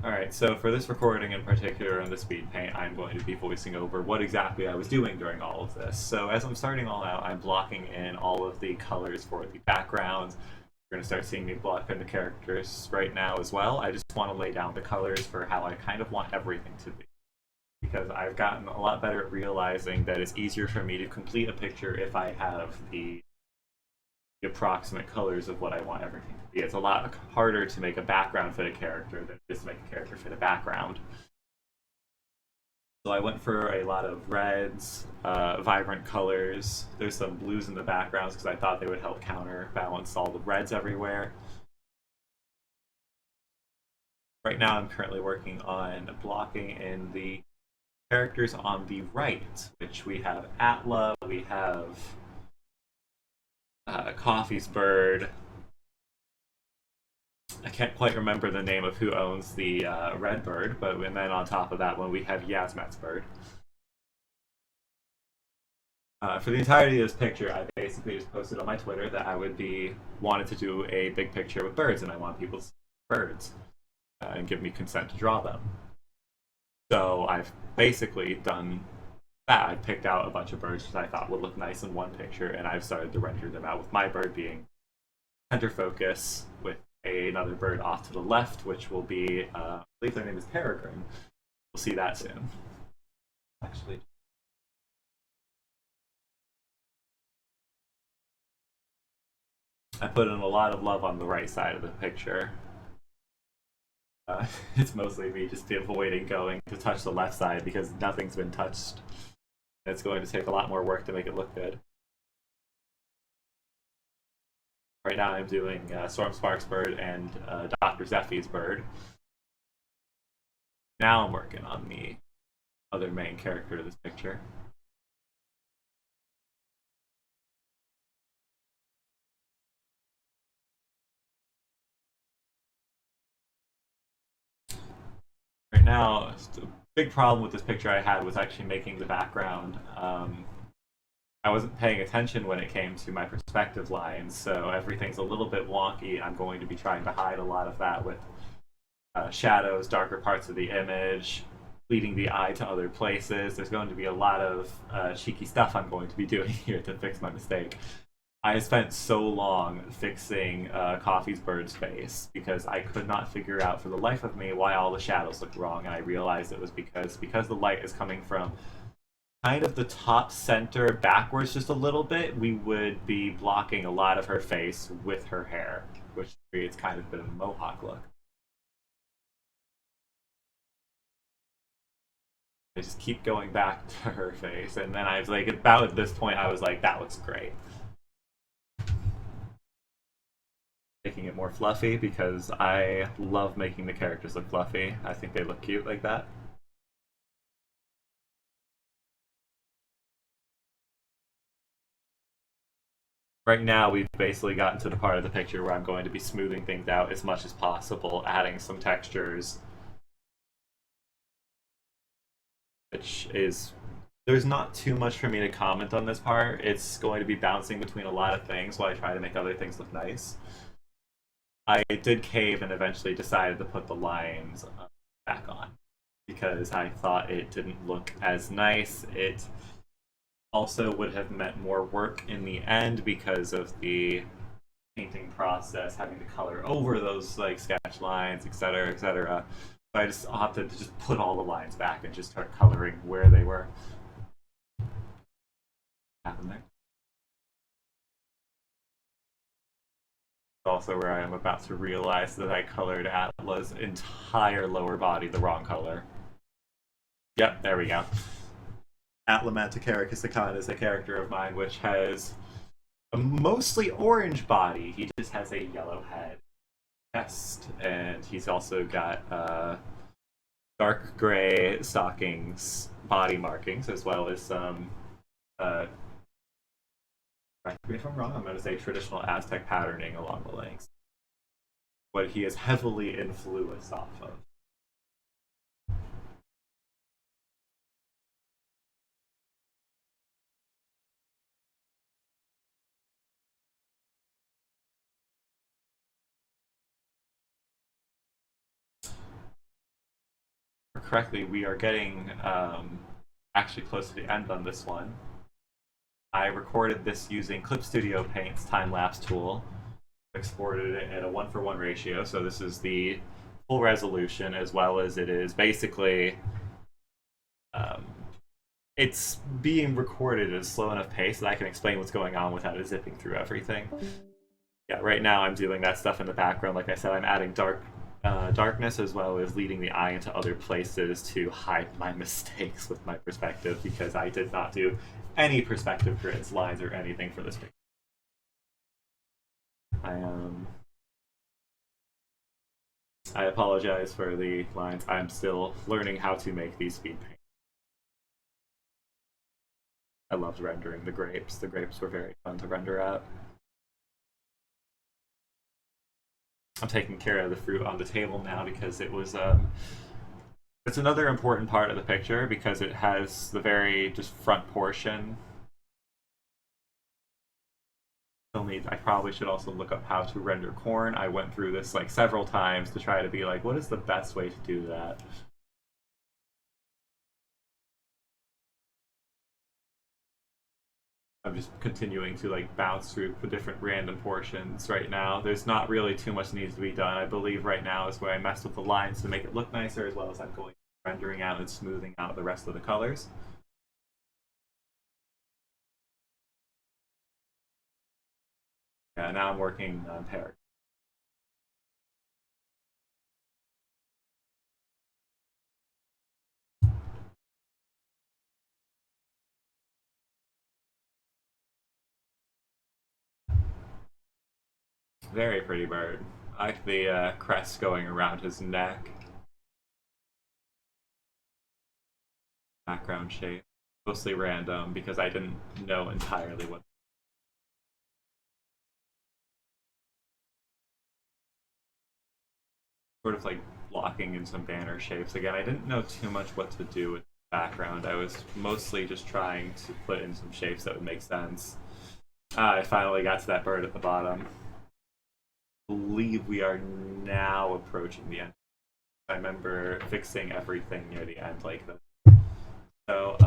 Alright, so for this recording in particular on the Speedpaint, I'm going to be voicing over what exactly I was doing during all of this. So as I'm starting all out, I'm blocking in all of the colors for the backgrounds. You're going to start seeing me block in the characters right now as well. I just want to lay down the colors for how I kind of want everything to be. Because I've gotten a lot better at realizing that it's easier for me to complete a picture if I have the approximate colors of what I want everything to be. It's a lot harder to make a background fit a character than just to make a character fit a background. So I went for a lot of reds, vibrant colors. There's some blues in the backgrounds because I thought they would help counterbalance all the reds everywhere. Right now I'm currently working on blocking in the characters on the right, which we have Atla, we have Coffee's Bird. I can't quite remember the name of who owns the red bird, but and then on top of that one we have Yasmet's bird. For the entirety of this picture, I basically just posted on my Twitter that I would be wanted to do a big picture with birds, and I want people to see birds and give me consent to draw them. So I've basically done that. I picked out a bunch of birds that I thought would look nice in one picture, and I've started to render them out with my bird being center focus with another bird off to the left, which will be, I believe their name is Peregrine. We'll see that soon. Actually, I put in a lot of love on the right side of the picture. It's mostly me just avoiding going to touch the left side because nothing's been touched. It's going to take a lot more work to make it look good. Right now I'm doing Storm Sparks' bird and Dr. Zeffy's bird. Now I'm working on the other main character of this picture. Right now, the big problem with this picture I had was actually making the background. I wasn't paying attention when it came to my perspective lines, so everything's a little bit wonky. I'm going to be trying to hide a lot of that with shadows, darker parts of the image, leading the eye to other places. There's going to be a lot of cheeky stuff I'm going to be doing here to fix my mistake. I spent so long fixing Coffee's bird's face because I could not figure out for the life of me why all the shadows looked wrong, and I realized it was because the light is coming from kind of the top center backwards just a little bit. We would be blocking a lot of her face with her hair, which creates kind of a bit of a mohawk look. I just keep going back to her face, and then I was like, about at this point, I was like, that looks great. Making it more fluffy because I love making the characters look fluffy. I think they look cute like that. Right now, we've basically gotten to the part of the picture where I'm going to be smoothing things out as much as possible, adding some textures, which is there's not too much for me to comment on this part. It's going to be bouncing between a lot of things while I try to make other things look nice. I did cave and eventually decided to put the lines back on because I thought it didn't look as nice. It also would have meant more work in the end because of the painting process, having to color over those like sketch lines, etc., etc. So I just opted to just put all the lines back and just start coloring where they were. Happened there. Also, where I am about to realize that I colored Atla's entire lower body the wrong color. Yep, there we go. Atla Manticaricus is a character of mine which has a mostly orange body. He just has a yellow head, chest, and he's also got dark gray stockings, body markings, as well as some. Correct me if I'm wrong. I'm going to say traditional Aztec patterning along the legs. What he is heavily influenced off of. correctly, we are getting actually close to the end on this one. I recorded this using Clip Studio Paint's time-lapse tool. Exported it at a 1:1 ratio, so this is the full resolution as well as it is basically um, it's being recorded at a slow enough pace that I can explain what's going on without it zipping through everything. Yeah, right now I'm doing that stuff in the background. Like I said, I'm adding darkness as well as leading the eye into other places to hide my mistakes with my perspective, because I did not do any perspective grids, lines, or anything for this picture. I apologize for the lines. I'm still learning how to make these speed paint. I loved rendering the grapes. The grapes were very fun to render out. I'm taking care of the fruit on the table now because it was it's another important part of the picture because it has the very just front portion. I probably should also look up how to render corn. I went through this like several times to try to be like, what is the best way to do that? I'm just continuing to like bounce through the different random portions right now. There's not really too much needs to be done. I believe right now is where I messed with the lines to make it look nicer, as well as I'm going rendering out and smoothing out the rest of the colors. Yeah, now I'm working on pair. Very pretty bird. I like the crest going around his neck. Background shape. Mostly random because I didn't know entirely what. Sort of like blocking in some banner shapes. Again, I didn't know too much what to do with the background. I was mostly just trying to put in some shapes that would make sense. I finally got to that bird at the bottom. I believe we are now approaching the end. I remember fixing everything near the end like that. So,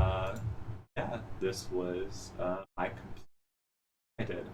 yeah, this was my complete. I did.